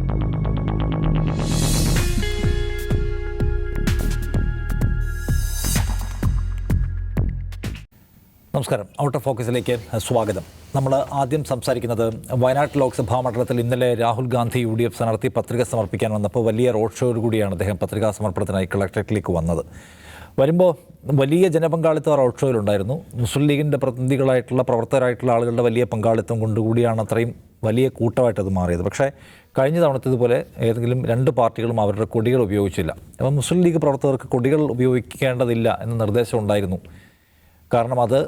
നമസ്കാരം. Out of ഫോക്കസിലേക്ക് സ്വാഗതം. നമ്മൾ ആദ്യം സംസാരിക്കുന്നത് വയനാട് ലോക്സഭാ മണ്ഡലത്തിൽ ഇന്നലെ രാഹുൽ ഗാന്ധി UDF സ്ഥാനാർത്ഥി പത്രിക സമർപ്പിക്കാൻ വന്നപ്പോൾ വലിയ റോഡ് ഷോയോട് കൂടിയാണ് അദ്ദേഹം പത്രികാ സമർപ്പണത്തിനായി കളക്ടറേറ്റിലേക്ക് വന്നത്. വരുമ്പോൾ വലിയ ജനപങ്കാളിത്തം റോഡ് ഷോയിലുണ്ടായിരുന്നു. മുസ്ലിം ലീഗിൻ്റെ പ്രതിനിധികളായിട്ടുള്ള പ്രവർത്തകരായിട്ടുള്ള ആളുകളുടെ വലിയ പങ്കാളിത്തം കൊണ്ടുകൂടിയാണ് അത്രയും വലിയ കൂട്ടമായിട്ടത് മാറിയത്. പക്ഷേ കഴിഞ്ഞ തവണത്തേതുപോലെ ഏതെങ്കിലും രണ്ട് പാർട്ടികളും അവരുടെ കൊടികൾ ഉപയോഗിച്ചില്ല. അപ്പം മുസ്ലിം ലീഗ് പ്രവർത്തകർക്ക് കൊടികൾ ഉപയോഗിക്കേണ്ടതില്ല എന്ന നിർദ്ദേശം ഉണ്ടായിരുന്നു. കാരണം അത്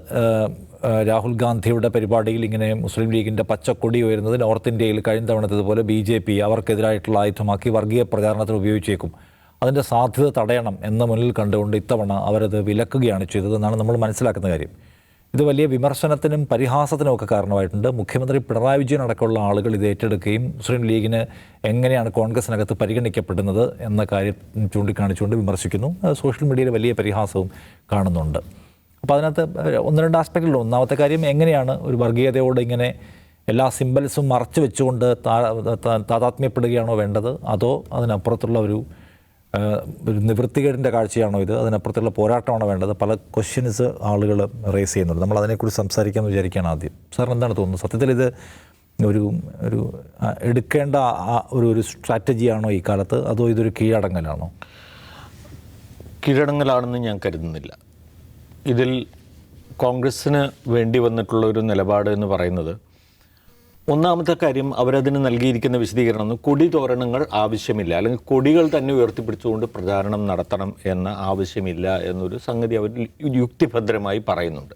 രാഹുൽ ഗാന്ധിയുടെ പരിപാടിയിൽ ഇങ്ങനെ മുസ്ലിം ലീഗിൻ്റെ പച്ചക്കൊടി ഉയരുന്നത് നോർത്ത് ഇന്ത്യയിൽ കഴിഞ്ഞ തവണത്തേതുപോലെ BJP അവർക്കെതിരായിട്ടുള്ള ആയുധമാക്കി വർഗീയ പ്രചാരണത്തിന് ഉപയോഗിച്ചേക്കും. അതിൻ്റെ സാധ്യത തടയണം എന്ന മുന്നിൽ കണ്ടുകൊണ്ട് ഇത്തവണ അവരത് വിലക്കുകയാണ് ചെയ്തതെന്നാണ് നമ്മൾ മനസ്സിലാക്കുന്ന കാര്യം. ഇത് വലിയ വിമർശനത്തിനും പരിഹാസത്തിനും ഒക്കെ കാരണമായിട്ടുണ്ട്. മുഖ്യമന്ത്രി പിണറായി വിജയൻ അടക്കമുള്ള ആളുകൾ ഇത് ഏറ്റെടുക്കുകയും മുസ്ലിം ലീഗിന് എങ്ങനെയാണ് കോൺഗ്രസിനകത്ത് പരിഗണിക്കപ്പെടുന്നത് എന്ന കാര്യം ചൂണ്ടിക്കാണിച്ചുകൊണ്ട് വിമർശിക്കുന്നു. സോഷ്യൽ മീഡിയയിൽ വലിയ പരിഹാസവും കാണുന്നുണ്ട്. അപ്പോൾ അതിനകത്ത് ഒന്ന് രണ്ട് ആസ്പെക്റ്റിലുണ്ട്. ഒന്നാമത്തെ കാര്യം, എങ്ങനെയാണ് ഒരു വർഗീയതയോട് ഇങ്ങനെ എല്ലാ സിംബൽസും മറച്ചു വെച്ചുകൊണ്ട് താതാത്മ്യപ്പെടുകയാണോ വേണ്ടത്, അതോ അതിനപ്പുറത്തുള്ള ഒരു നിവൃത്തികേടിൻ്റെ കാഴ്ചയാണോ ഇത്, അതിനപ്പുറത്തുള്ള പോരാട്ടമാണോ വേണ്ടത്? പല ക്വസ്റ്റ്യൻസ് ആളുകൾ റേസ് ചെയ്യുന്നുണ്ട്. നമ്മൾ അതിനെക്കുറിച്ച് സംസാരിക്കാമെന്ന് വിചാരിക്കുകയാണ് ആദ്യം. സാറിന് എന്താണ് തോന്നുന്നത്? സത്യത്തിൽ ഇത് ഒരു എടുക്കേണ്ട ഒരു സ്ട്രാറ്റജിയാണോ ഈ കാലത്ത്, അതോ ഇതൊരു കീഴടങ്ങലാണോ? കീഴടങ്ങലാണെന്ന് ഞാൻ കരുതുന്നില്ല. ഇതിൽ കോൺഗ്രസ്സിന് വേണ്ടി വന്നിട്ടുള്ള ഒരു നിലപാട് എന്ന് പറയുന്നത്, ഒന്നാമത്തെ കാര്യം, അവരതിന് നൽകിയിരിക്കുന്ന വിശദീകരണം കൊടി തോരണങ്ങൾ ആവശ്യമില്ല, അല്ലെങ്കിൽ കൊടികൾ തന്നെ ഉയർത്തിപ്പിടിച്ചുകൊണ്ട് പ്രചാരണം നടത്തണം എന്ന ആവശ്യമില്ല എന്നൊരു സംഗതി അവർ യുക്തിഭദ്രമായി പറയുന്നുണ്ട്.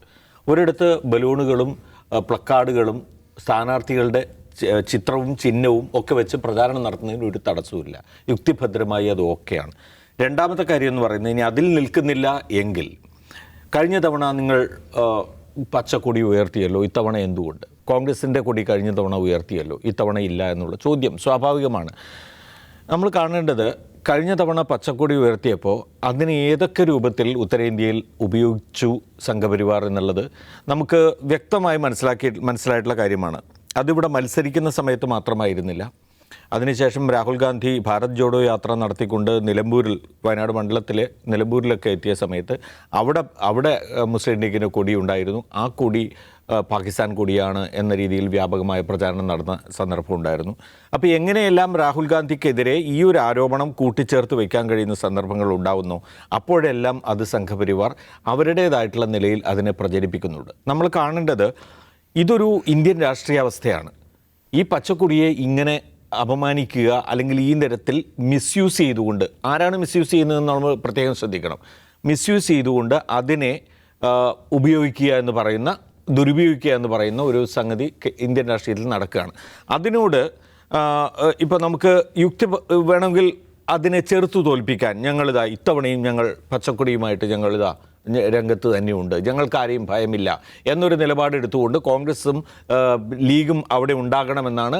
ഒരിടത്ത് ബലൂണുകളും പ്ലക്കാർഡുകളും സ്ഥാനാർത്ഥികളുടെ ചിത്രവും ചിഹ്നവും ഒക്കെ വെച്ച് പ്രചാരണം നടത്തുന്നതിന് ഒരു തടസ്സവുമില്ല. യുക്തിഭദ്രമായി അത് ഓക്കെയാണ്. രണ്ടാമത്തെ കാര്യം എന്ന് പറയുന്നത്, ഇനി അതിൽ നിൽക്കുന്നില്ല എങ്കിൽ, കഴിഞ്ഞ തവണ നിങ്ങൾ പച്ചക്കൊടി ഉയർത്തിയല്ലോ, ഇത്തവണ എന്തുകൊണ്ട്? കോൺഗ്രസിൻ്റെ കൊടി കഴിഞ്ഞ തവണ ഉയർത്തിയല്ലോ, ഇത്തവണ ഇല്ല എന്നുള്ള ചോദ്യം സ്വാഭാവികമാണ്. നമ്മൾ കാണേണ്ടത്, കഴിഞ്ഞ തവണ പച്ചക്കൊടി ഉയർത്തിയപ്പോൾ അതിന് ഏതൊക്കെ രൂപത്തിൽ ഉത്തരേന്ത്യയിൽ ഉപയോഗിച്ചു സംഘപരിവാർ എന്നുള്ളത് നമുക്ക് വ്യക്തമായി മനസ്സിലായിട്ടുള്ള കാര്യമാണ്. അതിവിടെ മത്സരിക്കുന്ന സമയത്ത് മാത്രമായിരുന്നില്ല. അതിനുശേഷം രാഹുൽ ഗാന്ധി ഭാരത് ജോഡോ യാത്ര നടത്തിക്കൊണ്ട് നിലമ്പൂരിൽ, വയനാട് മണ്ഡലത്തിലെ നിലമ്പൂരിലൊക്കെ എത്തിയ സമയത്ത് അവിടെ മുസ്ലിം ലീഗിന് കൊടി ഉണ്ടായിരുന്നു. ആ കൊടി പാകിസ്ഥാൻ കൊടിയാണ് എന്ന രീതിയിൽ വ്യാപകമായ പ്രചാരണം നടന്ന സന്ദർഭം ഉണ്ടായിരുന്നു. അപ്പോൾ എങ്ങനെയെല്ലാം രാഹുൽ ഗാന്ധിക്കെതിരെ ഈ ഒരു ആരോപണം കൂട്ടിച്ചേർത്ത് വയ്ക്കാൻ കഴിയുന്ന സന്ദർഭങ്ങൾ ഉണ്ടാവുന്നു, അപ്പോഴെല്ലാം അത് സംഘപരിവാർ അവരുടേതായിട്ടുള്ള നിലയിൽ അതിനെ പ്രചരിപ്പിക്കുന്നുണ്ട്. നമ്മൾ കാണേണ്ടത്, ഇതൊരു ഇന്ത്യൻ രാഷ്ട്രീയാവസ്ഥയാണ്. ഈ പച്ചക്കൊടിയെ ഇങ്ങനെ അപമാനിക്കുക, അല്ലെങ്കിൽ ഈ തരത്തിൽ മിസ്യൂസ് ചെയ്തുകൊണ്ട്, ആരാണ് മിസ്യൂസ് ചെയ്യുന്നതെന്ന് നമ്മൾ പ്രത്യേകം ശ്രദ്ധിക്കണം. മിസ്യൂസ് ചെയ്തുകൊണ്ട് അതിനെ ഉപയോഗിക്കുക എന്ന് പറയുന്ന, ദുരുപയോഗിക്കുക എന്ന് പറയുന്ന ഒരു സംഗതി ഇന്ത്യൻ രാഷ്ട്രീയത്തിൽ നടക്കുകയാണ്. അതിനോട് ഇപ്പോൾ നമുക്ക് യുക്തി വേണമെങ്കിൽ അതിനെ ചെറുത്തു തോൽപ്പിക്കാൻ, ഇത്തവണയും ഞങ്ങൾ പച്ചക്കൊടിയുമായിട്ട് രംഗത്ത് തന്നെയുണ്ട്, ഞങ്ങൾക്കാരെയും ഭയമില്ല എന്നൊരു നിലപാടെടുത്തുകൊണ്ട് കോൺഗ്രസും ലീഗും അവിടെ ഉണ്ടാകണമെന്നാണ്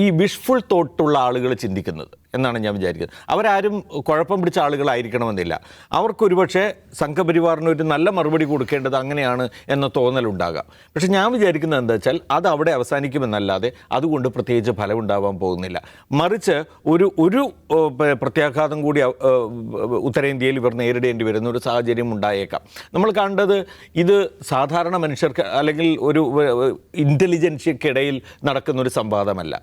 ഈ വിഷ്ഫുൾ തോട്ടുള്ള ആളുകൾ ചിന്തിക്കുന്നത് എന്നാണ് ഞാൻ വിചാരിക്കുന്നത്. അവരാരും കുഴപ്പം പിടിച്ച ആളുകളായിരിക്കണമെന്നില്ല. അവർക്കൊരുപക്ഷെ സംഘപരിവാറിനൊരു നല്ല മറുപടി കൊടുക്കേണ്ടത് അങ്ങനെയാണ് എന്ന തോന്നലുണ്ടാകാം. പക്ഷേ ഞാൻ വിചാരിക്കുന്നത് എന്താ വെച്ചാൽ, അത് അവിടെ അവസാനിക്കുമെന്നല്ലാതെ അതുകൊണ്ട് പ്രത്യേകിച്ച് ഫലമുണ്ടാവാൻ പോകുന്നില്ല. മറിച്ച് ഒരു പ്രത്യാഘാതം കൂടി ഉത്തരേന്ത്യയിൽ ഇവർ നേരിടേണ്ടി വരുന്ന ഒരു സാഹചര്യം ഉണ്ടായേക്കാം. നമ്മൾ കണ്ടത്, ഇത് സാധാരണ മനുഷ്യർക്ക് അല്ലെങ്കിൽ ഒരു ഇൻ്റലിജൻസിയക്കിടയിൽ നടക്കുന്നൊരു സംവാദമല്ല.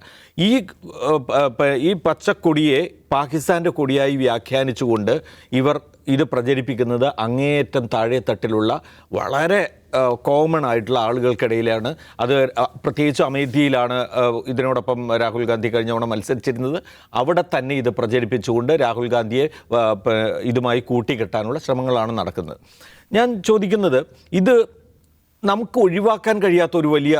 ഈ പച്ചക്കൊടിയെ പാകിസ്ഥാൻ്റെ കൊടിയായി വ്യാഖ്യാനിച്ചുകൊണ്ട് ഇവർ ഇത് പ്രചരിപ്പിക്കുന്നത് അങ്ങേയറ്റം താഴെത്തട്ടിലുള്ള വളരെ കോമൺ ആയിട്ടുള്ള ആളുകൾക്കിടയിലാണ്. അത് പ്രത്യേകിച്ച് അമേഠിയിലാണ് ഇതിനോടൊപ്പം രാഹുൽ ഗാന്ധി കഴിഞ്ഞ തവണ മത്സരിച്ചിരുന്നത്. അവിടെ തന്നെ ഇത് പ്രചരിപ്പിച്ചുകൊണ്ട് രാഹുൽ ഗാന്ധിയെ ഇതുമായി കൂട്ടിക്കെട്ടാനുള്ള ശ്രമങ്ങളാണ് നടക്കുന്നത്. ഞാൻ ചോദിക്കുന്നത്, ഇത് നമുക്ക് ഒഴിവാക്കാൻ കഴിയാത്ത ഒരു വലിയ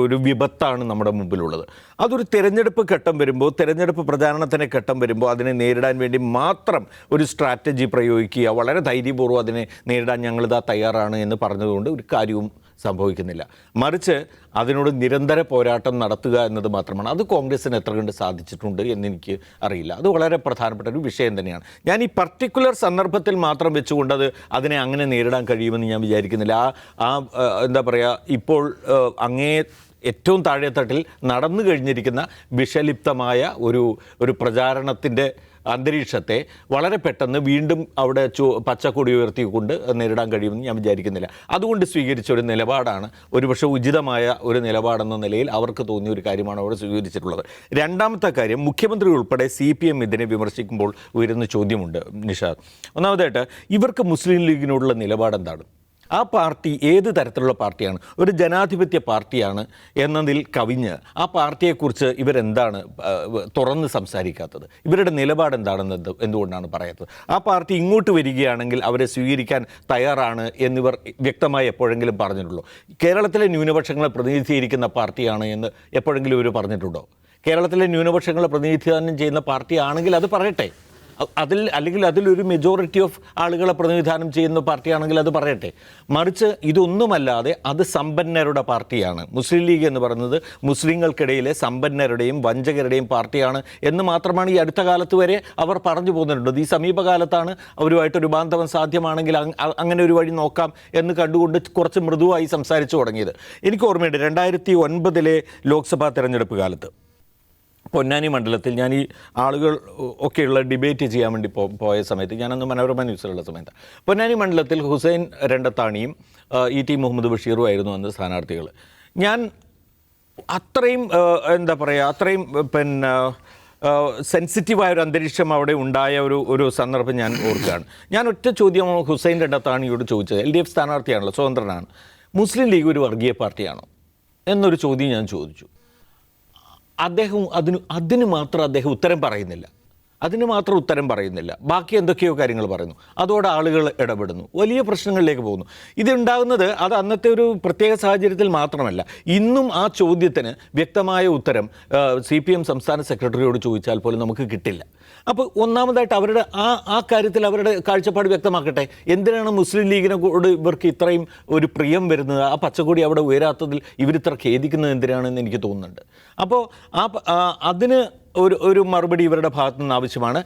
ഒരു വിപത്താണ് നമ്മുടെ മുമ്പിലുള്ളത്. അതൊരു തിരഞ്ഞെടുപ്പ് ഘട്ടം വരുമ്പോൾ, തിരഞ്ഞെടുപ്പ് പ്രചാരണത്തിന് ഘട്ടം വരുമ്പോൾ അതിനെ നേരിടാൻ വേണ്ടി മാത്രം ഒരു സ്ട്രാറ്റജി പ്രയോഗിക്കുക, വളരെ ധൈര്യപൂർവ്വം അതിനെ നേരിടാൻ ഞങ്ങളിതാ തയ്യാറാണ് എന്ന് പറഞ്ഞതുകൊണ്ട് ഒരു കാര്യവും സംഭവിക്കുന്നില്ല. മറിച്ച് അതിനോട് നിരന്തര പോരാട്ടം നടത്തുക എന്നത് മാത്രമാണ്. അത് കോൺഗ്രസ്സിന് എത്ര കണ്ട് സാധിച്ചിട്ടുണ്ട് എന്നെനിക്ക് അറിയില്ല. അത് വളരെ പ്രധാനപ്പെട്ട ഒരു വിഷയം തന്നെയാണ്. ഞാൻ ഈ പർട്ടിക്കുലർ സന്ദർഭത്തിൽ മാത്രം വെച്ചുകൊണ്ട് അതിനെ അങ്ങനെ നേരിടാൻ കഴിയുമെന്ന് ഞാൻ വിചാരിക്കുന്നില്ല. എന്താ പറയുക, ഇപ്പോൾ അങ്ങേ ഏറ്റവും താഴെത്തട്ടിൽ നടന്നു കഴിഞ്ഞിരിക്കുന്ന വിഷലിപ്തമായ ഒരു പ്രചാരണത്തിൻ്റെ അന്തരീക്ഷത്തെ വളരെ പെട്ടെന്ന് വീണ്ടും അവിടെ പച്ചക്കൊടി ഉയർത്തിക്കൊണ്ട് നേരിടാൻ കഴിയുമെന്ന് ഞാൻ വിചാരിക്കുന്നില്ല. അതുകൊണ്ട് സ്വീകരിച്ച ഒരു നിലപാടാണ് ഒരുപക്ഷെ ഉചിതമായ ഒരു നിലപാടെന്ന നിലയിൽ അവർക്ക് തോന്നിയ ഒരു കാര്യമാണ് അവിടെ സ്വീകരിച്ചിട്ടുള്ളത്. രണ്ടാമത്തെ കാര്യം, മുഖ്യമന്ത്രി ഉൾപ്പെടെ CPM ഇതിനെ വിമർശിക്കുമ്പോൾ ഉയരുന്ന ചോദ്യമുണ്ട് നിഷാദ്. ഒന്നാമതായിട്ട് ഇവർക്ക് മുസ്ലിം ലീഗിനോടുള്ള നിലപാട് എന്താണ്? ആ പാർട്ടി ഏത് തരത്തിലുള്ള പാർട്ടിയാണ്? ഒരു ജനാധിപത്യ പാർട്ടിയാണ് എന്നതിൽ കവിഞ്ഞ് ആ പാർട്ടിയെക്കുറിച്ച് ഇവരെന്താണ് തുറന്ന് സംസാരിക്കാത്തത്? ഇവരുടെ നിലപാട് എന്താണെന്ന് എന്തുകൊണ്ടാണ് പറയാത്തത്? ആ പാർട്ടി ഇങ്ങോട്ട് വരികയാണെങ്കിൽ അവരെ സ്വീകരിക്കാൻ തയ്യാറാണ് എന്നിവർ വ്യക്തമായി എപ്പോഴെങ്കിലും പറഞ്ഞിട്ടുള്ളൂ? കേരളത്തിലെ ന്യൂനപക്ഷങ്ങളെ പ്രതിനിധീകരിക്കുന്ന പാർട്ടിയാണ് എന്ന് എപ്പോഴെങ്കിലും ഇവർ പറഞ്ഞിട്ടുണ്ടോ? കേരളത്തിലെ ന്യൂനപക്ഷങ്ങളെ പ്രതിനിധാനം ചെയ്യുന്ന പാർട്ടിയാണെങ്കിൽ അത് പറയട്ടെ. അല്ലെങ്കിൽ അതിലൊരു മെജോറിറ്റി ഓഫ് ആളുകളെ പ്രതിനിധാനം ചെയ്യുന്ന പാർട്ടിയാണെങ്കിൽ അത് പറയട്ടെ. മറിച്ച് ഇതൊന്നുമല്ലാതെ അത് സമ്പന്നരുടെ പാർട്ടിയാണ്. മുസ്ലിം ലീഗ് എന്ന് പറയുന്നത് മുസ്ലിങ്ങൾക്കിടയിലെ സമ്പന്നരുടെയും വഞ്ചകരുടെയും പാർട്ടിയാണ് എന്ന് മാത്രമാണ് ഈ അടുത്ത കാലത്ത് വരെ അവർ പറഞ്ഞു പോകുന്നുണ്ട്. ഈ സമീപകാലത്താണ് അവരുമായിട്ടൊരു ബാന്ധവം സാധ്യമാണെങ്കിൽ അങ്ങനെ ഒരു വഴി നോക്കാം എന്ന് കണ്ടുകൊണ്ട് കുറച്ച് മൃദുവായി സംസാരിച്ചു തുടങ്ങിയത്. എനിക്ക് ഓർമ്മയുണ്ട് 2009 ലോക്സഭാ തെരഞ്ഞെടുപ്പ് കാലത്ത് പൊന്നാനി മണ്ഡലത്തിൽ ഞാൻ ഈ ആളുകൾ ഒക്കെയുള്ള ഡിബേറ്റ് ചെയ്യാൻ വേണ്ടി പോയ സമയത്ത്, ഞാനന്ന് മനോരമ ന്യൂസിലുള്ള സമയത്ത്, പൊന്നാനി മണ്ഡലത്തിൽ ഹുസൈൻ രണ്ടത്താണിയും ET മുഹമ്മദ് ബഷീറും ആയിരുന്നു അന്ന് സ്ഥാനാർത്ഥികൾ. ഞാൻ അത്രയും അത്രയും സെൻസിറ്റീവായൊരു അന്തരീക്ഷം അവിടെ ഉണ്ടായ ഒരു സന്ദർഭം ഞാൻ ഓർക്കുകയാണ്. ഞാൻ ഒറ്റ ചോദ്യം ഹുസൈൻ രണ്ടത്താണിയോട് ചോദിച്ചത്, LDF സ്ഥാനാർത്ഥിയാണല്ലോ, സ്വതന്ത്രനാണ്, മുസ്ലിം ലീഗ് ഒരു വർഗീയ പാർട്ടിയാണോ എന്നൊരു ചോദ്യം ഞാൻ ചോദിച്ചു. അദ്ദേഹം അതിന് മാത്രം അദ്ദേഹം ഉത്തരം പറയുന്നില്ല. ബാക്കി എന്തൊക്കെയോ കാര്യങ്ങൾ പറയുന്നു. അതോടെ ആളുകൾ ഇടപെടുന്നു, വലിയ പ്രശ്നങ്ങളിലേക്ക് പോകുന്നു. ഇതുണ്ടാകുന്നത് അത് അന്നത്തെ ഒരു പ്രത്യേക സാഹചര്യത്തിൽ മാത്രമല്ല. ഇന്നും ആ ചോദ്യത്തിന് വ്യക്തമായ ഉത്തരം CPM സംസ്ഥാന സെക്രട്ടറിയോട് ചോദിച്ചാൽ പോലും നമുക്ക് കിട്ടില്ല. അപ്പോൾ ഒന്നാമതായിട്ട് അവരുടെ ആ കാര്യത്തിൽ അവരുടെ കാഴ്ചപ്പാട് വ്യക്തമാക്കട്ടെ. എന്തിനാണ് മുസ്ലിം ലീഗിനോട് ഇവർക്ക് ഇത്രയും ഒരു പ്രിയം വരുന്നത്? ആ പച്ചക്കൊടി അവിടെ ഉയരാത്തതിൽ ഇവരിത്ര ഖേദിക്കുന്നത് എന്തിനാണെന്ന് എനിക്ക് തോന്നുന്നുണ്ട്. അപ്പോൾ അതിന് ഒരു മറുപടി ഇവരുടെ ഭാഗത്തു നിന്ന് ആവശ്യമാണ്.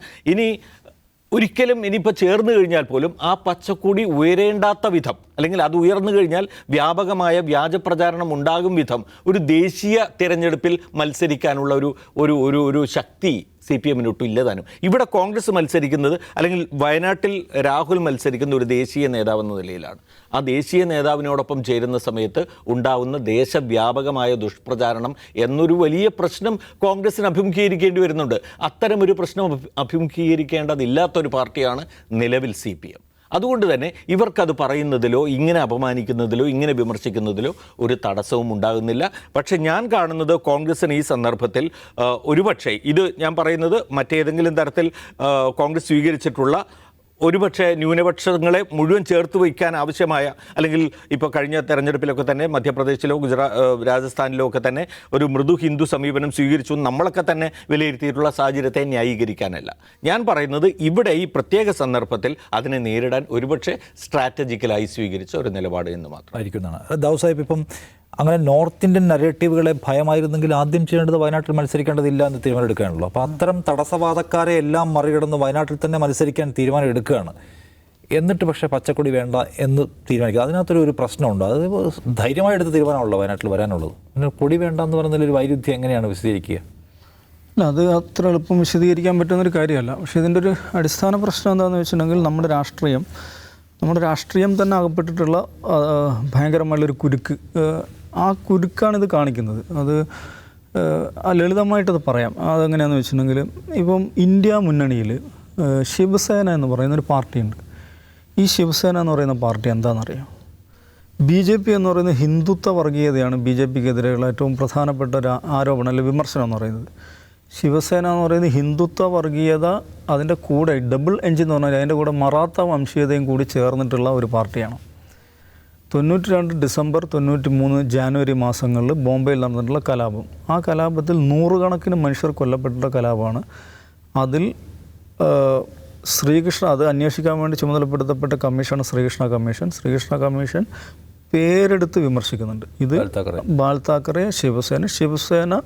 ഇനിയിപ്പോൾ ചേർന്ന് കഴിഞ്ഞാൽ പോലും ആ പച്ചക്കൊടി ഉയരേണ്ടാത്ത വിധം, അല്ലെങ്കിൽ അത് ഉയർന്നു കഴിഞ്ഞാൽ വ്യാപകമായ വ്യാജ പ്രചാരണം ഉണ്ടാകും വിധം ഒരു ദേശീയ തിരഞ്ഞെടുപ്പിൽ മത്സരിക്കാനുള്ള ഒരു ശക്തി CPM-നൊട്ടും ഇല്ലതാനും. ഇവിടെ കോൺഗ്രസ് മത്സരിക്കുന്നത്, അല്ലെങ്കിൽ വയനാട്ടിൽ രാഹുൽ മത്സരിക്കുന്ന ഒരു ദേശീയ നേതാവെന്ന നിലയിലാണ്. ആ ദേശീയ നേതാവിനോടൊപ്പം ചേരുന്ന സമയത്ത് ഉണ്ടാവുന്ന ദേശവ്യാപകമായ ദുഷ്പ്രചാരണം എന്നൊരു വലിയ പ്രശ്നം കോൺഗ്രസിന് അഭിമുഖീകരിക്കേണ്ടി വരുന്നുണ്ട്. അത്തരമൊരു പ്രശ്നം അഭിമുഖീകരിക്കേണ്ടതില്ലാത്തൊരു പാർട്ടിയാണ് നിലവിൽ CPM. അതുകൊണ്ട് തന്നെ ഇവർക്കത് പറയുന്നതിലോ ഇങ്ങനെ അപമാനിക്കുന്നതിലോ ഇങ്ങനെ വിമർശിക്കുന്നതിലോ ഒരു തടസ്സവും ഉണ്ടാകുന്നില്ല. പക്ഷേ ഞാൻ കാണുന്നത് കോൺഗ്രസിന് ഈ സന്ദർഭത്തിൽ ഒരുപക്ഷെ ഇത് ഞാൻ പറയുന്നത് മറ്റേതെങ്കിലും തരത്തിൽ കോൺഗ്രസ് സ്വീകരിച്ചിട്ടുള്ള ഒരുപക്ഷെ ന്യൂനപക്ഷങ്ങളെ മുഴുവൻ ചേർത്ത് വയ്ക്കാൻ ആവശ്യമായ, അല്ലെങ്കിൽ ഇപ്പോൾ കഴിഞ്ഞ തെരഞ്ഞെടുപ്പിലൊക്കെ തന്നെ മധ്യപ്രദേശിലോ രാജസ്ഥാനിലോ ഒക്കെ തന്നെ ഒരു മൃദു ഹിന്ദു സമീപനം സ്വീകരിച്ചു നമ്മളൊക്കെ തന്നെ വിലയിരുത്തിയിട്ടുള്ള സാഹചര്യത്തെ ന്യായീകരിക്കാനല്ല. ഞാൻ പറയുന്നത് ഇവിടെ ഈ പ്രത്യേക സന്ദർഭത്തിൽ അതിനെ നേരിടാൻ ഒരുപക്ഷെ സ്ട്രാറ്റജിക്കലായി സ്വീകരിച്ച ഒരു നിലപാട് എന്ന് മാത്രമായിരിക്കുന്നതാണ്. ദാവൂദ് സാഹിബ്, ഇപ്പം അങ്ങനെ നോർത്ത് ഇന്ത്യൻ നരേറ്റീവുകളെ ഭയമായിരുന്നെങ്കിൽ ആദ്യം ചെയ്യേണ്ടത് വയനാട്ടിൽ മത്സരിക്കേണ്ടതില്ല എന്ന് തീരുമാനം എടുക്കുകയാണല്ലോ. അപ്പോൾ അത്തരം തടസ്സവാദക്കാരെ എല്ലാം മറികടന്ന് വയനാട്ടിൽ തന്നെ മത്സരിക്കാൻ തീരുമാനം എടുക്കുകയാണ്. എന്നിട്ട് പക്ഷേ പച്ചക്കൊടി വേണ്ട എന്ന് തീരുമാനിക്കുക, അതിനകത്തൊരു പ്രശ്നമുണ്ട്. അത് ധൈര്യമായി എടുത്ത തീരുമാനമാണല്ലോ വയനാട്ടിൽ വരാനുള്ളത്. പിന്നെ കൊടി വേണ്ട എന്ന് പറയുന്നതിലൊരു വൈരുദ്ധ്യം എങ്ങനെയാണ് വിശദീകരിക്കുക? അല്ല, അത് അത്ര എളുപ്പം വിശദീകരിക്കാൻ പറ്റുന്നൊരു കാര്യമല്ല. പക്ഷേ ഇതിൻ്റെ ഒരു അടിസ്ഥാന പ്രശ്നം എന്താണെന്ന് വെച്ചിട്ടുണ്ടെങ്കിൽ നമ്മുടെ രാഷ്ട്രീയം തന്നെ അകപ്പെട്ടിട്ടുള്ള ഭയങ്കരമായുള്ളൊരു കുരുക്ക്, ആ കുരുക്കാണിത് കാണിക്കുന്നത്. അത് ലളിതമായിട്ടത് പറയാം. അതെങ്ങനെയാണെന്ന് വെച്ചിട്ടുണ്ടെങ്കിൽ, ഇപ്പം ഇന്ത്യ മുന്നണിയിൽ ശിവസേന എന്ന് പറയുന്നൊരു പാർട്ടിയുണ്ട്. ഈ ശിവസേന എന്ന് പറയുന്ന പാർട്ടി എന്താണെന്നറിയാം? BJP എന്ന് പറയുന്നത് ഹിന്ദുത്വ വർഗീയതയാണ് BJPക്കെതിരെയുള്ള ഏറ്റവും പ്രധാനപ്പെട്ട ഒരു ആരോപണം അല്ലെങ്കിൽ വിമർശനം എന്ന് പറയുന്നത്. ശിവസേന എന്ന് പറയുന്നത് ഹിന്ദുത്വ വർഗീയത, അതിൻ്റെ കൂടെ ഡബിൾ എഞ്ചിൻ എന്ന് പറഞ്ഞാൽ അതിൻ്റെ കൂടെ മറാത്ത വംശീയതയും കൂടി ചേർന്നിട്ടുള്ള ഒരു പാർട്ടിയാണ്. 92 ഡിസംബർ 93 ജാനുവരി മാസങ്ങളിൽ ബോംബെയിൽ നടന്നിട്ടുള്ള കലാപം, ആ കലാപത്തിൽ നൂറുകണക്കിന് മനുഷ്യർ കൊല്ലപ്പെട്ടിട്ടുള്ള കലാപമാണ്. അതിൽ അത് അന്വേഷിക്കാൻ വേണ്ടി ചുമതലപ്പെടുത്തപ്പെട്ട കമ്മീഷനാണ് ശ്രീകൃഷ്ണ കമ്മീഷൻ പേരെടുത്ത് വിമർശിക്കുന്നുണ്ട്. ഇത് ബാൽ താക്കറെ ശിവസേന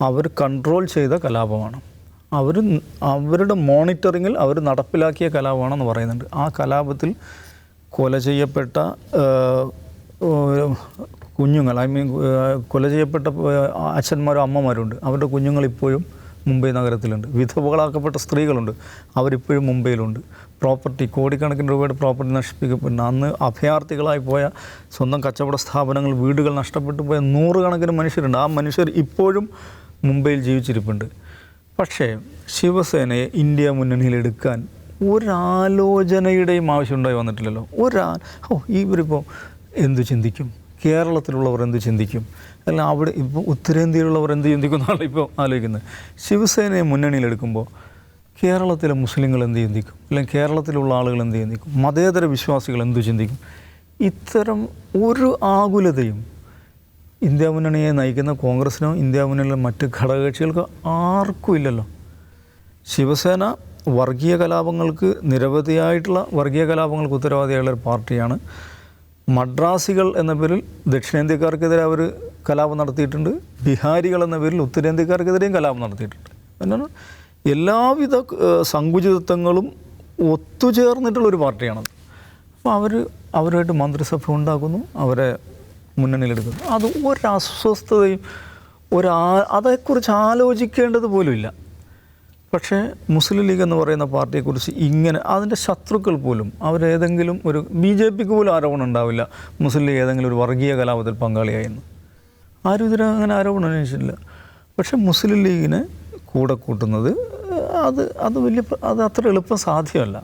അവർ കൺട്രോൾ ചെയ്ത കലാപമാണ്. അവരുടെ മോണിറ്ററിങ്ങിൽ അവർ നടപ്പിലാക്കിയ കലാപമാണെന്ന് പറയുന്നുണ്ട്. ആ കലാപത്തിൽ കൊല ചെയ്യപ്പെട്ട കുഞ്ഞുങ്ങൾ കൊല ചെയ്യപ്പെട്ട അച്ഛന്മാരും അമ്മമാരുണ്ട്. അവരുടെ കുഞ്ഞുങ്ങൾ ഇപ്പോഴും മുംബൈ നഗരത്തിലുണ്ട്. വിധവകളാക്കപ്പെട്ട സ്ത്രീകളുണ്ട്, അവരിപ്പോഴും മുംബൈയിലുണ്ട്. പ്രോപ്പർട്ടി, കോടിക്കണക്കിന് രൂപയുടെ പ്രോപ്പർട്ടി നശിപ്പിക്കപ്പെടുന്നു. അന്ന് അഭയാർത്ഥികളായി പോയ, സ്വന്തം കച്ചവട സ്ഥാപനങ്ങൾ, വീടുകൾ നഷ്ടപ്പെട്ടു പോയ നൂറുകണക്കിന് മനുഷ്യരുണ്ട്. ആ മനുഷ്യർ ഇപ്പോഴും മുംബൈയിൽ ജീവിച്ചിരിപ്പുണ്ട്. പക്ഷേ ശിവസേനയെ ഇന്ത്യ മുന്നണിയിലെടുക്കാൻ ഒരാലോചനയുടെയും ആവശ്യമുണ്ടായി വന്നിട്ടില്ലല്ലോ. ഇവരിപ്പോൾ എന്തു ചിന്തിക്കും, കേരളത്തിലുള്ളവർ എന്ത് ചിന്തിക്കും, അല്ല അവിടെ ഇപ്പോൾ ഉത്തരേന്ത്യയിലുള്ളവർ എന്ത് ചിന്തിക്കും എന്നാണ് ഇപ്പോൾ ആലോചിക്കുന്നത്. ശിവസേനയെ മുന്നണിയിലെടുക്കുമ്പോൾ കേരളത്തിലെ മുസ്ലിങ്ങൾ എന്ത് ചിന്തിക്കും, അല്ലെങ്കിൽ കേരളത്തിലുള്ള ആളുകൾ എന്ത് ചിന്തിക്കും, മതേതര വിശ്വാസികൾ എന്തു ചിന്തിക്കും? ഇത്തരം ഒരു ആകുലതയും ഇന്ത്യ മുന്നണിയെ നയിക്കുന്ന കോൺഗ്രസിനോ ഇന്ത്യ മുന്നണിയിലെ മറ്റ് ഘടകകക്ഷികൾക്കോ ആർക്കും ഇല്ലല്ലോ. ശിവസേന വർഗീയ കലാപങ്ങൾക്ക്, നിരവധിയായിട്ടുള്ള വർഗീയ കലാപങ്ങൾക്ക് ഉത്തരവാദിയായുള്ളൊരു പാർട്ടിയാണ്. മദ്രാസികൾ എന്ന പേരിൽ ദക്ഷിണേന്ത്യക്കാർക്കെതിരെ അവർ കലാപം നടത്തിയിട്ടുണ്ട്. ബിഹാരികൾ എന്ന പേരിൽ ഉത്തരേന്ത്യക്കാർക്കെതിരെയും കലാപം നടത്തിയിട്ടുണ്ട്. എന്നാണ് എല്ലാവിധ സങ്കുചിതത്വങ്ങളും ഒത്തുചേർന്നിട്ടുള്ളൊരു പാർട്ടിയാണത്. അപ്പോൾ അവരുമായിട്ട് മന്ത്രിസഭ ഉണ്ടാക്കുന്നു, അവരെ മുന്നണിയിലെടുക്കുന്നു. അത് ഒരസ്വസ്ഥതയും അതേക്കുറിച്ച് ആലോചിക്കേണ്ടത് പോലുമില്ല. പക്ഷേ മുസ്ലിം ലീഗ് എന്ന് പറയുന്ന പാർട്ടിയെക്കുറിച്ച് ഇങ്ങനെ അതിൻ്റെ ശത്രുക്കൾ പോലും അവരേതെങ്കിലും ഒരു BJPക്ക് പോലും ആരോപണം ഉണ്ടാവില്ല മുസ്ലിം ലീഗ് ഏതെങ്കിലും ഒരു വർഗീയ കലാപത്തിൽ പങ്കാളിയായെന്ന്. ആരും ഇതിന് അങ്ങനെ ആരോപണം ഉന്നയിച്ചിട്ടില്ല. പക്ഷേ മുസ്ലിം ലീഗിനെ കൂടെ കൂട്ടുന്നത് അത് അത്ര എളുപ്പം സാധ്യമല്ല.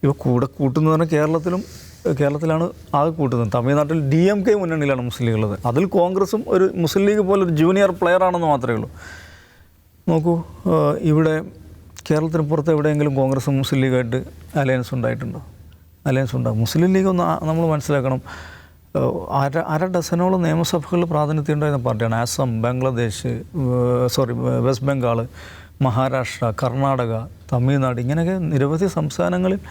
ഇവ കൂടെ കൂട്ടുന്നത് പറഞ്ഞാൽ കേരളത്തിലാണ് ആകെ കൂട്ടുന്നത്. തമിഴ്നാട്ടിൽ DMK മുന്നണിയിലാണ് മുസ്ലിം ലീഗ് ഉള്ളത്. അതിൽ കോൺഗ്രസും ഒരു മുസ്ലിം ലീഗ് പോലെ ഒരു ജൂനിയർ പ്ലെയർ ആണെന്ന് മാത്രമേ ഉള്ളൂ. നോക്കൂ, ഇവിടെ കേരളത്തിന് പുറത്ത് എവിടെയെങ്കിലും കോൺഗ്രസും മുസ്ലിം ലീഗായിട്ട് അലയൻസ് ഉണ്ടായിട്ടുണ്ടോ? അലയൻസ് ഉണ്ടാകും. മുസ്ലിം ലീഗ് നമ്മൾ മനസ്സിലാക്കണം, അര ഡസനോളം നിയമസഭകളിൽ പ്രാതിനിധ്യം ഉണ്ടായിരുന്ന പാർട്ടിയാണ്. ആസാം, ബംഗ്ലാദേശ്, വെസ്റ്റ് ബംഗാൾ, മഹാരാഷ്ട്ര, കർണാടക, തമിഴ്നാട്, ഇങ്ങനെയൊക്കെ നിരവധി സംസ്ഥാനങ്ങളിൽ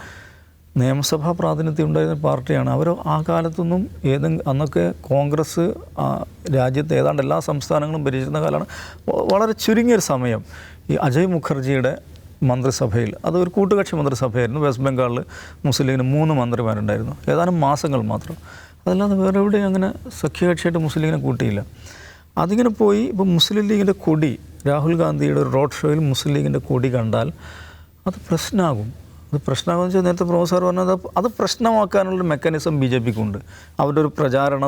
നിയമസഭാ പ്രാതിനിധ്യം ഉണ്ടായിരുന്ന പാർട്ടിയാണ്. അവർ ആ കാലത്തൊന്നും അന്നൊക്കെ കോൺഗ്രസ് രാജ്യത്ത് ഏതാണ്ട് എല്ലാ സംസ്ഥാനങ്ങളും ഭരിച്ചിരുന്ന കാലമാണ്. വളരെ ചുരുങ്ങിയൊരു സമയം ഈ അജയ് മുഖർജിയുടെ മന്ത്രിസഭയിൽ, അതൊരു കൂട്ടുകക്ഷി മന്ത്രിസഭയായിരുന്നു. വെസ്റ്റ് ബംഗാളിൽ മുസ്ലിം ലീഗിന് 3 മന്ത്രിമാരുണ്ടായിരുന്നു, ഏതാനും മാസങ്ങൾ മാത്രം. അതല്ലാതെ വേറെ എവിടെയും അങ്ങനെ സഖ്യകക്ഷിയായിട്ട് മുസ്ലിം ലീഗിനെ കൂട്ടിയില്ല. അതിങ്ങനെ പോയി. ഇപ്പോൾ മുസ്ലിം ലീഗിൻ്റെ കൊടി, രാഹുൽ ഗാന്ധിയുടെ ഒരു റോഡ് ഷോയിൽ മുസ്ലിം ലീഗിൻ്റെ കൊടി കണ്ടാൽ അത് പ്രശ്നമാകും. അത് പ്രശ്നമാകുമെന്ന് വെച്ചാൽ നേരത്തെ പ്രൊഫസർ പറഞ്ഞത് അത് പ്രശ്നമാക്കാനുള്ളൊരു മെക്കാനിസം BJPക്കുണ്ട്. അവരുടെ ഒരു പ്രചാരണ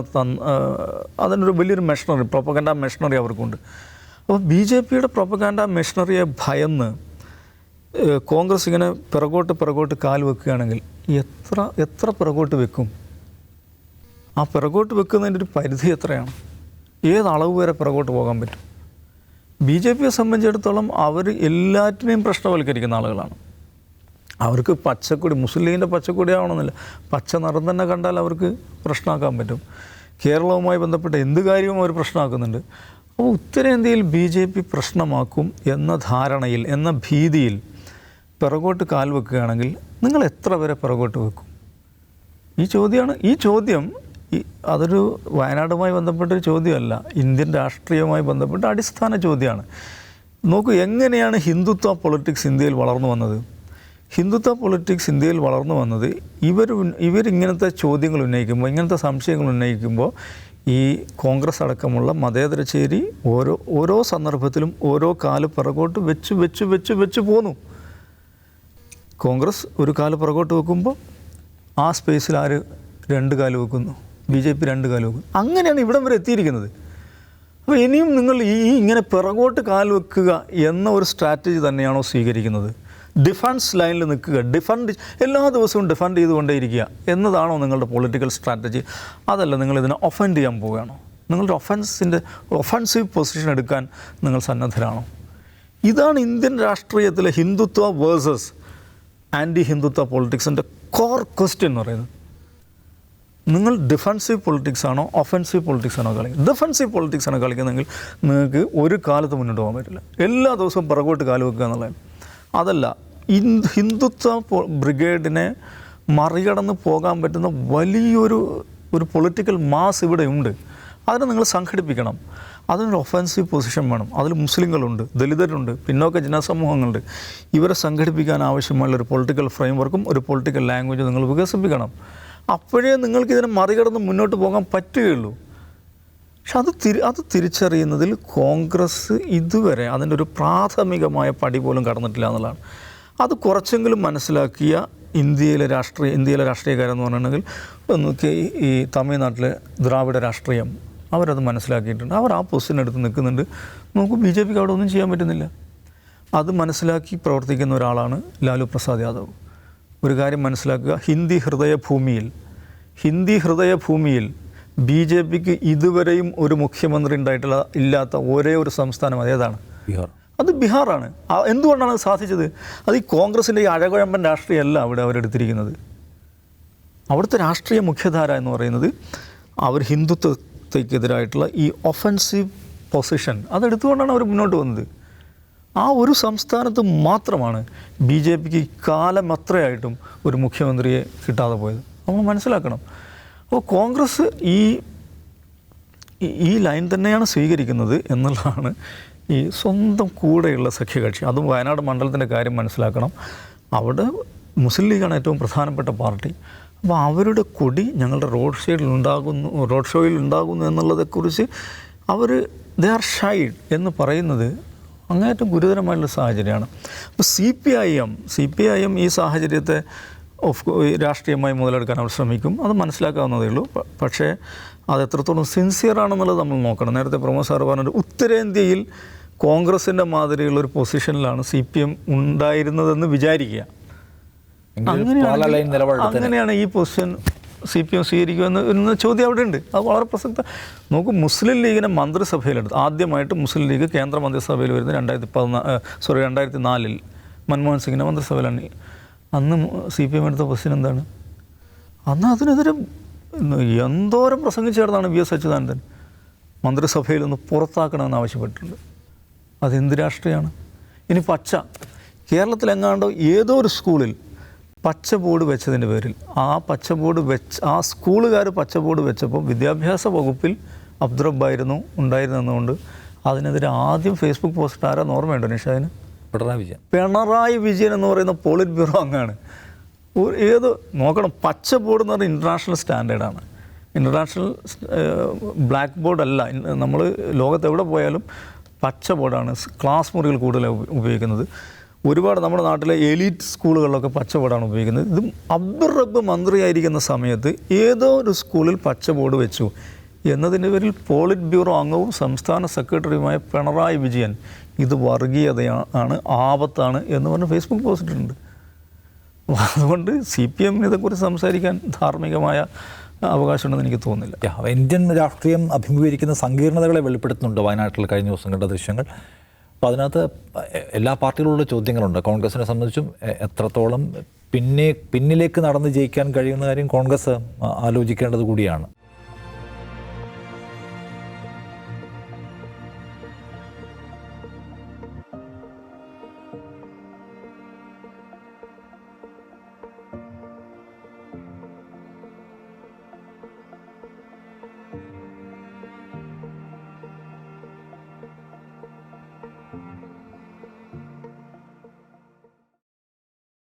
അതിനൊരു വലിയൊരു മെഷീനറി, പ്രൊപ്പഗൻഡ മെഷീനറി അവർക്കുണ്ട്. അപ്പോൾ BJPയുടെ പ്രൊപ്പഗൻഡ മെഷീനറിയെ ഭയന്ന് കോൺഗ്രസ് ഇങ്ങനെ പിറകോട്ട് കാൽ വെക്കുകയാണെങ്കിൽ എത്ര പിറകോട്ട് വെക്കും? ആ പിറകോട്ട് വെക്കുന്നതിൻ്റെ ഒരു പരിധി എത്രയാണ്? ഏത് അളവ് വരെ പിറകോട്ട് പോകാൻ പറ്റും? BJPയെ സംബന്ധിച്ചിടത്തോളം അവർ എല്ലാറ്റിനെയും പ്രശ്നവൽക്കരിക്കുന്ന ആളുകളാണ്. അവർക്ക് പച്ചക്കൊടി, മുസ്ലിം ലീഗിൻ്റെ പച്ചക്കൊടി ആവണമെന്നില്ല, പച്ച നിറം തന്നെ കണ്ടാൽ അവർക്ക് പ്രശ്നമാക്കാൻ പറ്റും. കേരളവുമായി ബന്ധപ്പെട്ട എന്ത് കാര്യവും അവർ പ്രശ്നമാക്കുന്നുണ്ട്. അപ്പോൾ ഉത്തരേന്ത്യയിൽ BJP പ്രശ്നമാക്കും എന്ന ധാരണയിൽ, എന്ന ഭീതിയിൽ പിറകോട്ട് കാൽ വെക്കുകയാണെങ്കിൽ നിങ്ങൾ എത്ര വരെ പിറകോട്ട് വെക്കും? ഈ ചോദ്യം അതൊരു വയനാടുമായി ബന്ധപ്പെട്ടൊരു ചോദ്യമല്ല, ഇന്ത്യൻ രാഷ്ട്രീയവുമായി ബന്ധപ്പെട്ട അടിസ്ഥാന ചോദ്യമാണ്. നോക്കൂ, എങ്ങനെയാണ് ഹിന്ദുത്വ പൊളിറ്റിക്സ് ഇന്ത്യയിൽ വളർന്നു വന്നത്? ഹിന്ദുത്വ പൊളിറ്റിക്സ് ഇന്ത്യയിൽ വളർന്നു വന്നത് ഇവരിങ്ങനത്തെ ചോദ്യങ്ങൾ ഉന്നയിക്കുമ്പോൾ, ഇങ്ങനത്തെ സംശയങ്ങൾ ഉന്നയിക്കുമ്പോൾ ഈ കോൺഗ്രസ് അടക്കമുള്ള മതേതര ചേരി ഓരോ സന്ദർഭത്തിലും ഓരോ കാല് പിറകോട്ട് വെച്ച് പോന്നു. കോൺഗ്രസ് ഒരു കാല് പിറകോട്ട് വെക്കുമ്പോൾ ആ സ്പേസിൽ ആര് 2 കാല് വെക്കുന്നു? BJP 2 കാല് വെക്കുന്നു. അങ്ങനെയാണ് ഇവിടം വരെ എത്തിയിരിക്കുന്നത്. അപ്പോൾ ഇനിയും നിങ്ങൾ ഇങ്ങനെ പിറകോട്ട് കാൽ വെക്കുക എന്ന ഒരു സ്ട്രാറ്റജി തന്നെയാണോ സ്വീകരിക്കുന്നത്? ഡിഫൻസ് ലൈനിൽ നിൽക്കുക, എല്ലാ ദിവസവും ഡിഫൻഡ് ചെയ്തുകൊണ്ടേയിരിക്കുക എന്നതാണോ നിങ്ങളുടെ പൊളിറ്റിക്കൽ സ്ട്രാറ്റജി? അതല്ല, നിങ്ങളിതിനെ ഒഫൻഡ് ചെയ്യാൻ പോവുകയാണോ? നിങ്ങളുടെ ഒഫൻസീവ് പൊസിഷൻ എടുക്കാൻ നിങ്ങൾ സന്നദ്ധരാണോ? ഇതാണ് ഇന്ത്യൻ രാഷ്ട്രീയത്തിലെ ഹിന്ദുത്വ വേഴ്സസ് ആൻറ്റി ഹിന്ദുത്വ പൊളിറ്റിക്സിൻ്റെ കോർ ക്വസ്റ്റ്യൻ എന്ന് പറയുന്നത്. നിങ്ങൾ ഡിഫൻസീവ് പൊളിറ്റിക്സ് ആണോ ഒഫൻസീവ് പൊളിറ്റിക്സ് ആണോ കളിക്കുന്നത്? ഡിഫൻസീവ് പൊളിറ്റിക്സ് ആണോ കളിക്കുന്നതെങ്കിൽ നിങ്ങൾക്ക് ഒരു കാലത്ത് മുന്നോട്ട് പോകാൻ പറ്റില്ല. എല്ലാ ദിവസവും പിറകോട്ട് കാല് വെക്കുക എന്നുള്ളത്. അതല്ല, ഹിന്ദുത്വ ബ്രിഗേഡിനെ മറികടന്ന് പോകാൻ പറ്റുന്ന വലിയൊരു പൊളിറ്റിക്കൽ മാസ് ഇവിടെ ഉണ്ട്. അതിനെ നിങ്ങൾ സംഘടിപ്പിക്കണം. അതിനൊരു ഒഫൻസീവ് പൊസിഷൻ വേണം. അതിൽ മുസ്ലിങ്ങളുണ്ട്, ദലിതരുണ്ട്, പിന്നോക്ക ജനസമൂഹങ്ങളുണ്ട്. ഇവരെ സംഘടിപ്പിക്കാൻ ആവശ്യമുള്ളൊരു പൊളിറ്റിക്കൽ ഫ്രെയിംവർക്കും ഒരു പൊളിറ്റിക്കൽ ലാംഗ്വേജും നിങ്ങൾ വികസിപ്പിക്കണം. അപ്പോഴേ നിങ്ങൾക്ക് ഇതിനെ മറികടന്ന് മുന്നോട്ട് പോകാൻ പറ്റുകയുള്ളൂ. പക്ഷെ അത് തിരിച്ചറിയുന്നതിൽ കോൺഗ്രസ് ഇതുവരെ അതിൻ്റെ ഒരു പ്രാഥമികമായ പടി പോലും കടന്നിട്ടില്ല എന്നുള്ളതാണ്. അത് കുറച്ചെങ്കിലും മനസ്സിലാക്കിയ ഇന്ത്യയിലെ രാഷ്ട്രീയക്കാരെന്ന് പറഞ്ഞിട്ടുണ്ടെങ്കിൽ ഈ തമിഴ്നാട്ടിലെ ദ്രാവിഡ രാഷ്ട്രീയം അവരത് മനസ്സിലാക്കിയിട്ടുണ്ട്. അവർ ആ പൊസിഷൻ എടുത്ത് നിൽക്കുന്നുണ്ട്. നമുക്ക് BJP അവിടെ ഒന്നും ചെയ്യാൻ പറ്റുന്നില്ല. അത് മനസ്സിലാക്കി പ്രവർത്തിക്കുന്ന ഒരാളാണ് ലാലു പ്രസാദ് യാദവ്. ഒരു കാര്യം മനസ്സിലാക്കുക, ഹിന്ദി ഹൃദയഭൂമിയിൽ BJPക്ക് ഇതുവരെയും ഒരു മുഖ്യമന്ത്രി ഇല്ലാത്ത ഒരേ ഒരു സംസ്ഥാനം അതേതാണ്? ബീഹാർ. അത് ബീഹാറാണ്. എന്തുകൊണ്ടാണ് അത് സാധിച്ചത്? അത് ഈ കോൺഗ്രസിൻ്റെ ഈ അഴകുഴമ്പൻ രാഷ്ട്രീയമല്ല അവിടെ അവരെടുത്തിരിക്കുന്നത്. അവിടുത്തെ രാഷ്ട്രീയ മുഖ്യധാര എന്ന് പറയുന്നത് അവർ ഹിന്ദുത്വത്തിനെതിരായിട്ടുള്ള ഈ ഒഫൻസീവ് പൊസിഷൻ അതെടുത്തുകൊണ്ടാണ് അവർ മുന്നോട്ട് വന്നത്. ആ ഒരു സംസ്ഥാനത്ത് മാത്രമാണ് BJPക്ക് കാലം അത്രയായിട്ടും ഒരു മുഖ്യമന്ത്രിയെ കിട്ടാതെ പോയത്. നമ്മൾ മനസ്സിലാക്കണം. അപ്പോൾ കോൺഗ്രസ് ഈ ലൈൻ തന്നെയാണ് സ്വീകരിക്കുന്നത് എന്നുള്ളതാണ് ഈ സ്വന്തം കൂടെയുള്ള സഖ്യകക്ഷി. അതും വയനാട് മണ്ഡലത്തിൻ്റെ കാര്യം മനസ്സിലാക്കണം. അവിടെ മുസ്ലിം ലീഗാണ് ഏറ്റവും പ്രധാനപ്പെട്ട പാർട്ടി. അപ്പോൾ അവരുടെ കൊടി ഞങ്ങളുടെ റോഡ് ഷോയിൽ ഉണ്ടാകുന്നു എന്നുള്ളതെക്കുറിച്ച് അവർ ദേ ആർ ഷൈഡ് എന്ന് പറയുന്നത് അങ്ങേയറ്റം ഗുരുതരമായിട്ടുള്ള സാഹചര്യമാണ്. അപ്പോൾ CPIM ഈ സാഹചര്യത്തെ രാഷ്ട്രീയമായി മുതലെടുക്കാൻ അവർ ശ്രമിക്കും. അത് മനസ്സിലാക്കാവുന്നതേ ഉള്ളൂ. പക്ഷേ അത് എത്രത്തോളം സിൻസിയറാണെന്നുള്ളത് നമ്മൾ നോക്കണം. നേരത്തെ പ്രമോദ് സാർ പറഞ്ഞൊരു ഉത്തരേന്ത്യയിൽ കോൺഗ്രസിൻ്റെ മാതിരിയുള്ള ഒരു പൊസിഷനിലാണ് CPM ഉണ്ടായിരുന്നതെന്ന് വിചാരിക്കുക. അങ്ങനെയാണ് ഈ പൊസിഷൻ CPM സ്വീകരിക്കുമെന്ന ചോദ്യം അവിടെ ഉണ്ട്. അത് വളരെ പ്രസക്ത. നോക്കൂ, മുസ്ലിം ലീഗിനെ മന്ത്രിസഭയിലെടുത്ത് ആദ്യമായിട്ട് മുസ്ലിം ലീഗ് കേന്ദ്ര മന്ത്രിസഭയിൽ വരുന്നത് 2004 മൻമോഹൻ സിംഗിൻ്റെ മന്ത്രിസഭയിലാണ്. അന്ന് CPM എടുത്ത പൊസിഷൻ എന്താണ്? അന്ന് അതിനെതിരെ എന്തോരം പ്രസംഗിച്ചേർന്നാണ് VS അച്യുതാനന്ദൻ മന്ത്രിസഭയിൽ നിന്ന് പുറത്താക്കണമെന്ന് ആവശ്യപ്പെട്ടിട്ടുണ്ട്. അതെന്ത് രാഷ്ട്രീയമാണ്? ഇനി കേരളത്തിലെങ്ങാണ്ടോ ഏതോ ഒരു സ്കൂളിൽ പച്ച ബോർഡ് വെച്ചതിൻ്റെ പേരിൽ ആ സ്കൂളുകാർ പച്ച ബോർഡ് വെച്ചപ്പോൾ വിദ്യാഭ്യാസ വകുപ്പിൽ അബ്ദുറബ്ബായിരുന്നു ഉണ്ടായിരുന്നതുകൊണ്ട് അതിനെതിരെ ആദ്യം ഫേസ്ബുക്ക് പോസ്റ്റ് ആരാന്ന് ഓർമ്മയുണ്ടോ നിഷാദിന്? പിണറായി വിജയൻ എന്ന് പറയുന്ന പോളിറ്റ് ബ്യൂറോ അംഗമാണ്. നോക്കണം, പച്ച ബോർഡ് എന്ന് പറഞ്ഞാൽ ഇൻ്റർനാഷണൽ സ്റ്റാൻഡേർഡാണ്. ഇൻ്റർനാഷണൽ ബ്ലാക്ക് ബോർഡല്ല. നമ്മൾ ലോകത്ത് എവിടെ പോയാലും പച്ച ബോർഡാണ് ക്ലാസ് മുറികൾ കൂടുതൽ ഉപയോഗിക്കുന്നത്. ഒരുപാട് നമ്മുടെ നാട്ടിലെ എലീറ്റ് സ്കൂളുകളിലൊക്കെ പച്ച ബോർഡാണ് ഉപയോഗിക്കുന്നത്. ഇത് അബ്ദുൾ റബ്ബ് മന്ത്രിയായിരിക്കുന്ന സമയത്ത് ഏതോ ഒരു സ്കൂളിൽ പച്ച ബോർഡ് വെച്ചു എന്നതിൻ്റെ പേരിൽ പോളിറ്റ് ബ്യൂറോ അംഗവും സംസ്ഥാന സെക്രട്ടറിയുമായ പിണറായി വിജയൻ ഇത് വർഗീയതയാണ്, ആപത്താണ് എന്ന് പറഞ്ഞ് ഫേസ്ബുക്ക് പോസ്റ്റ് ഇട്ടിട്ടുണ്ട്. അതുകൊണ്ട് CPM ഇതേക്കുറിച്ച് സംസാരിക്കാൻ ധാർമ്മികമായ അവകാശമുണ്ടെന്ന് എനിക്ക് തോന്നുന്നില്ല. ഇന്ത്യൻ രാഷ്ട്രീയം അഭിമുഖീകരിക്കുന്ന സങ്കീർണതകളെ വെളിപ്പെടുത്തുന്നുണ്ട് വയനാട്ടിൽ കഴിഞ്ഞ ദിവസം കണ്ട ദൃശ്യങ്ങൾ. അപ്പോൾ അതിനകത്ത് എല്ലാ പാർട്ടികളുള്ള ചോദ്യങ്ങളുണ്ട്. കോൺഗ്രസിനെ സംബന്ധിച്ചും എത്രത്തോളം പിന്നിലേക്ക് നടന്ന് ജയിക്കാൻ കഴിയുന്ന കാര്യം കോൺഗ്രസ് ആലോചിക്കേണ്ടത് കൂടിയാണ്.